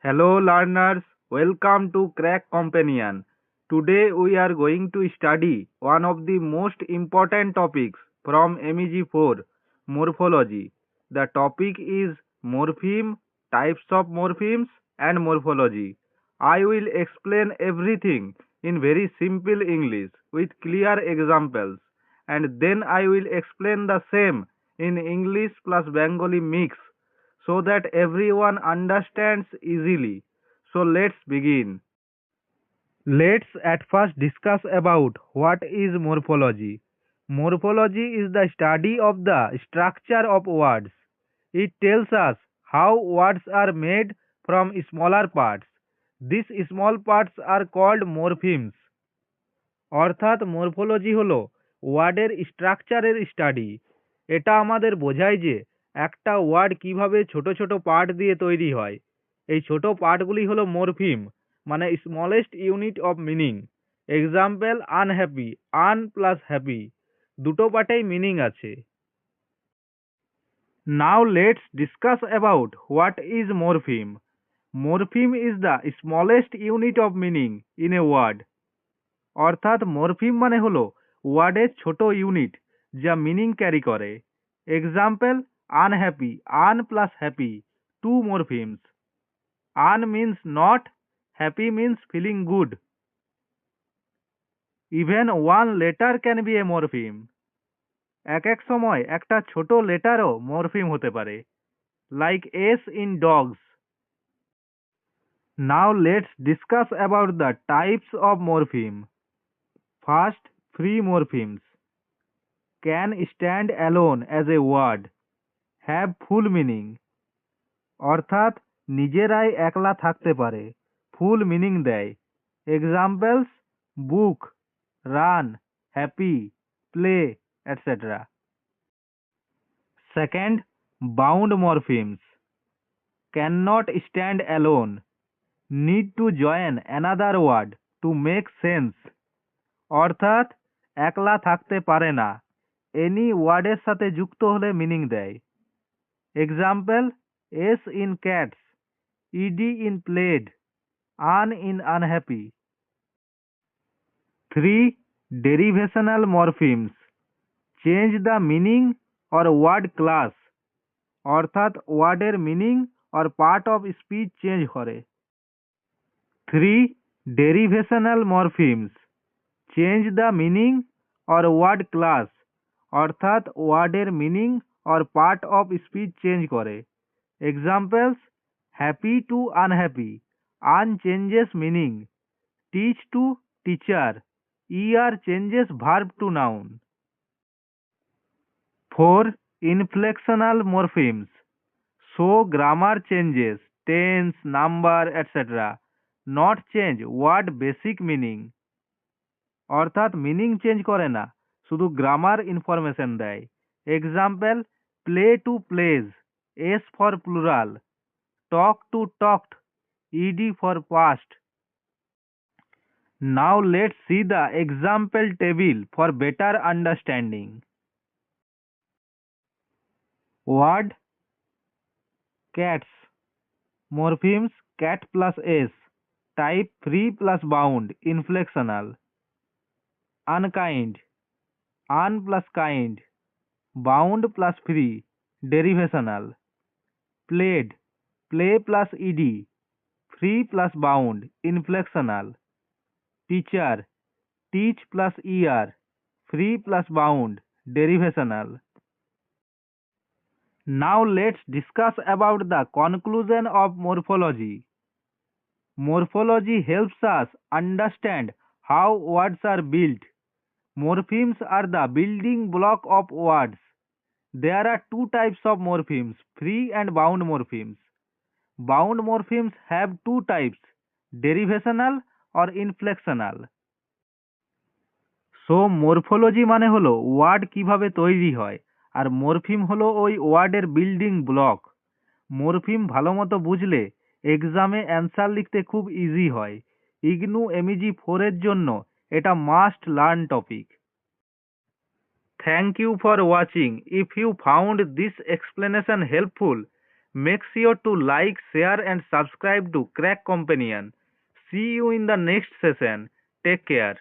Hello learners, welcome to Crack Companion. Today we are going to study one of the most important topics from MEG 4, morphology. The topic is morpheme, types of morphemes and morphology. I will explain everything in very simple English with clear examples, and then I will explain the same in English plus Bengali mix so that everyone understands easily. So let's begin. Let's at first discuss about what is morphology. Morphology is the study of the structure of words. It tells us how words are made from smaller parts. These small parts are called morphemes. অর্থাৎ morphology হলো ওয়ার্ডের স্ট্রাকচারের study. এটা আমাদের বোঝায় যে একটা word কিভাবে ছোট ছোট পার্ট দিয়ে তৈরি হয়। এই ছোট পার্টগুলি হলো মরফিম, মানে smallest unit of meaning. Example unhappy, un plus happy, দুটো পার্টেই মিনিং আছে। Now let's discuss about what is morpheme. Morpheme is the smallest unit of meaning in a word. অর্থাৎ মরফিম মানে হলো ওয়ার্ডের ছোট ইউনিট যা মিনিং ক্যারি করে। Example unhappy, un plus happy, two morphemes. Un means not, happy means feeling good. Even one letter can be a morpheme. এক এক সময় একটা ছোট লেটারও মরফিম হতে পারে, like S in dogs. Now let's discuss about the types of morpheme. First, free মরফিমস can stand alone as a word, have full meaning, অর্থাৎ নিজেরাই একলা থাকতে পারে, ফুল মিনিং দেয়। Examples book, run, happy, play, etcetera. Second, bound morphemes cannot stand alone, need to join another word to make sense, অর্থাৎ একলা থাকতে পারে না, এনি ওয়ার্ডের সাথে যুক্ত হলে মিনিং দেয়। Example S in cats, ED in played, un in unhappy. Three, derivational morphemes change the meaning or word class, অর্থাৎ ওয়ার্ডের meaning or part of speech change করে। Three, derivational morphemes change the meaning or word class, অর্থাৎ ওয়ার্ডের meaning or part of speech change করে। Examples happy to unhappy, un changes meaning, teach to teacher, ER changes verb to noun. Four, inflectional morphemes show grammar changes, tense, number, etcetera, not change word basic meaning, অর্থাৎ meaning change করে না, শুধু grammar information দেয়। Example play to plays, S for plural, talk to talked, ED for past. Now let's see the example table for better understanding. Word cats, morphemes cat plus S, type free plus bound, inflectional. Unkind, un plus kind, bound plus free, derivational. Played, play plus ED, free plus bound, inflectional. Teacher, teach plus ER, free plus bound, derivational. Now let's discuss about the conclusion of morphology. Morphology helps us understand how words are built. Morphemes are the building block of words. There are two types of morphemes, free and bound morphemes. Bound morphemes have two types, derivational or inflectional. So morphology মানে হলো word কিভাবে তৈরি হয়, আর morpheme হলো ওই ওয়ার্ডের building block. Morpheme ভালো মতো বুঝলে এক্সামে অ্যান্সার লিখতে খুব ইজি হয়। ইগনু MEG 4 এর জন্য এটা must learn topic. Thank you for watching. If you found this explanation helpful, Make sure to like, share, and subscribe to Crack Companion. See you in the next session. Take care.